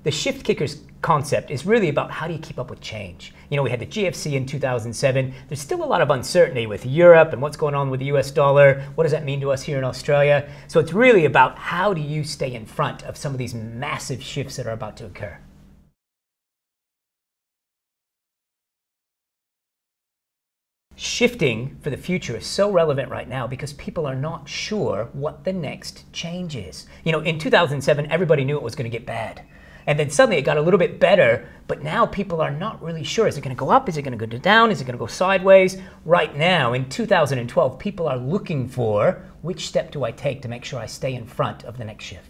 The Shiftkickers concept is really about how do you keep up with change. You know, we had the GFC in 2007. There's still a lot of uncertainty with Europe and what's going on with the US dollar. What does that mean to us here in Australia? So it's really about how do you stay in front of some of these massive shifts that are about to occur. Shifting for the future is so relevant right now because people are not sure what the next change is. You know, in 2007, everybody knew it was going to get bad. And then suddenly it got a little bit better, but now people are not really sure. Is it going to go up? Is it going to go down? Is it going to go sideways? Right now, in 2012, people are looking for which step do I take to make sure I stay in front of the next shift.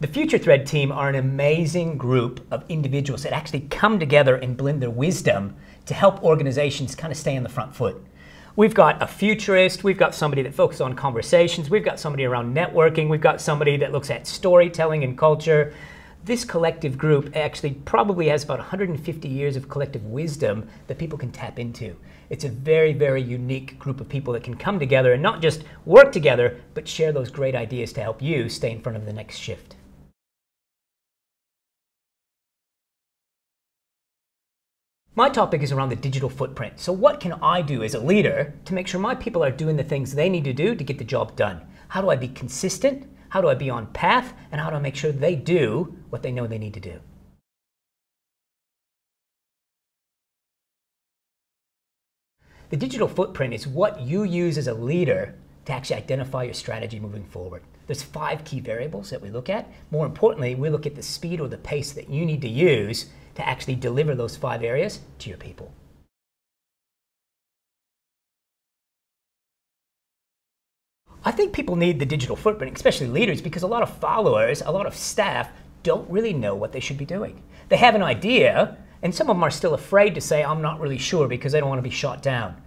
The Future Thread team are an amazing group of individuals that actually come together and blend their wisdom to help organizations kind of stay on the front foot. We've got a futurist, we've got somebody that focuses on conversations, we've got somebody around networking, we've got somebody that looks at storytelling and culture. This collective group actually probably has about 150 years of collective wisdom that people can tap into. It's a very, very unique group of people that can come together and not just work together, but share those great ideas to help you stay in front of the next shift. My topic is around the digital footprint. So what can I do as a leader to make sure my people are doing the things they need to do to get the job done? How do I be consistent? How do I be on path? And how do I make sure they do what they know they need to do? The digital footprint is what you use as a leader to actually identify your strategy moving forward. There's 5 key variables that we look at. More importantly, we look at the speed or the pace that you need to use to actually deliver those 5 areas to your people. I think people need the digital footprint, especially leaders, because a lot of followers, a lot of staff don't really know what they should be doing. They have an idea, and some of them are still afraid to say, I'm not really sure, because they don't want to be shot down.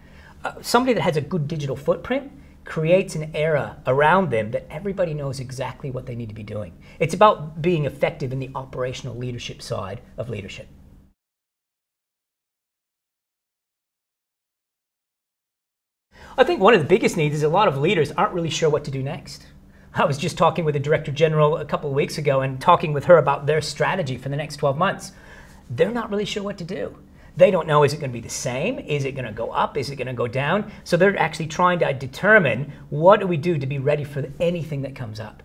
Somebody that has a good digital footprint creates an era around them that everybody knows exactly what they need to be doing. It's about being effective in the operational leadership side of leadership. I think one of the biggest needs is a lot of leaders aren't really sure what to do next. I was just talking with the Director General a couple of weeks ago and talking with her about their strategy for the next 12 months. They're not really sure what to do. They don't know, is it going to be the same? Is it going to go up? Is it going to go down? So they're actually trying to determine what do we do to be ready for anything that comes up.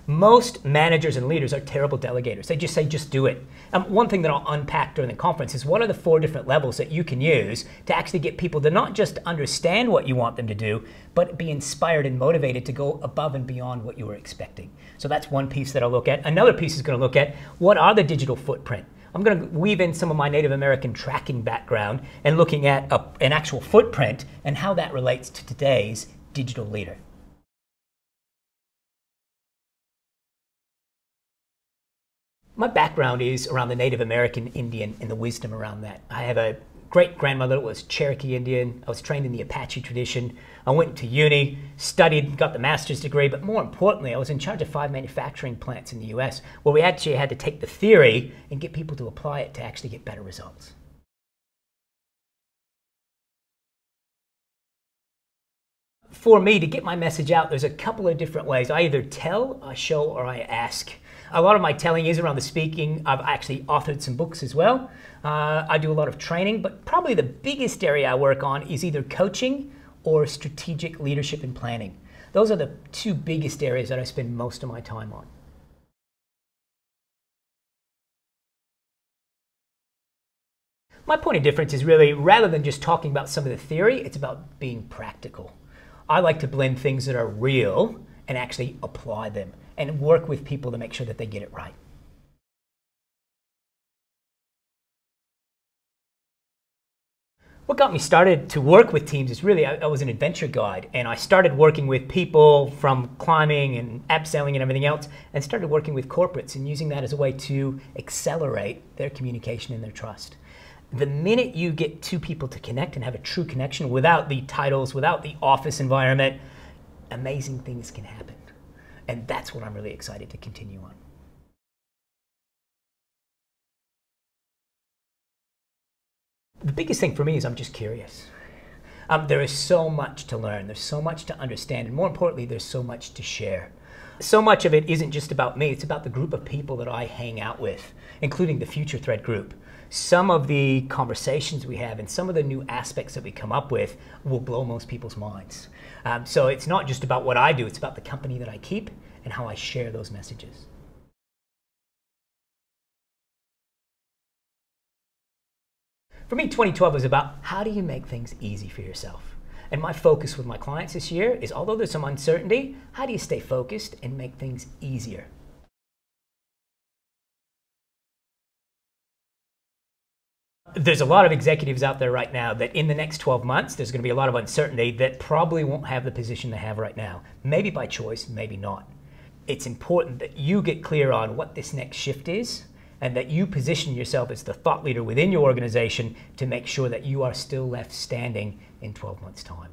Most managers and leaders are terrible delegators. They just say, just do it. One thing that I'll unpack during the conference is what are the 4 different levels that you can use to actually get people to not just understand what you want them to do, but be inspired and motivated to go above and beyond what you were expecting. So that's one piece that I'll look at. Another piece is going to look at what are the digital footprint. I'm going to weave in some of my Native American tracking background and looking at an actual footprint and how that relates to today's digital leader. My background is around the Native American Indian and the wisdom around that. I have a great-grandmother that was Cherokee Indian. I was trained in the Apache tradition. I went to uni, studied, got the master's degree, but more importantly, I was in charge of 5 manufacturing plants in the US where we actually had to take the theory and get people to apply it to actually get better results. For me, to get my message out, there's a couple of different ways. I either tell, I show, or I ask. A lot of my telling is around the speaking. I've actually authored some books as well. I do a lot of training, but probably the biggest area I work on is either coaching or strategic leadership and planning. Those are the 2 biggest areas that I spend most of my time on. My point of difference is really, rather than just talking about some of the theory, it's about being practical. I like to blend things that are real and actually apply them and work with people to make sure that they get it right. What got me started to work with teams is really, I was an adventure guide, and I started working with people from climbing and abseiling and everything else, and started working with corporates and using that as a way to accelerate their communication and their trust. The minute you get 2 people to connect and have a true connection without the titles, without the office environment, amazing things can happen. And that's what I'm really excited to continue on. The biggest thing for me is I'm just curious. There is so much to learn, there's so much to understand, and more importantly, there's so much to share. So much of it isn't just about me, it's about the group of people that I hang out with, including the Future Thread group. Some of the conversations we have and some of the new aspects that we come up with will blow most people's minds. So it's not just about what I do, it's about the company that I keep and how I share those messages. For me, 2012 was about how do you make things easy for yourself? And my focus with my clients this year is, although there's some uncertainty, how do you stay focused and make things easier? There's a lot of executives out there right now that in the next 12 months, there's going to be a lot of uncertainty that probably won't have the position they have right now. Maybe by choice, maybe not. It's important that you get clear on what this next shift is and that you position yourself as the thought leader within your organization to make sure that you are still left standing in 12 months' time.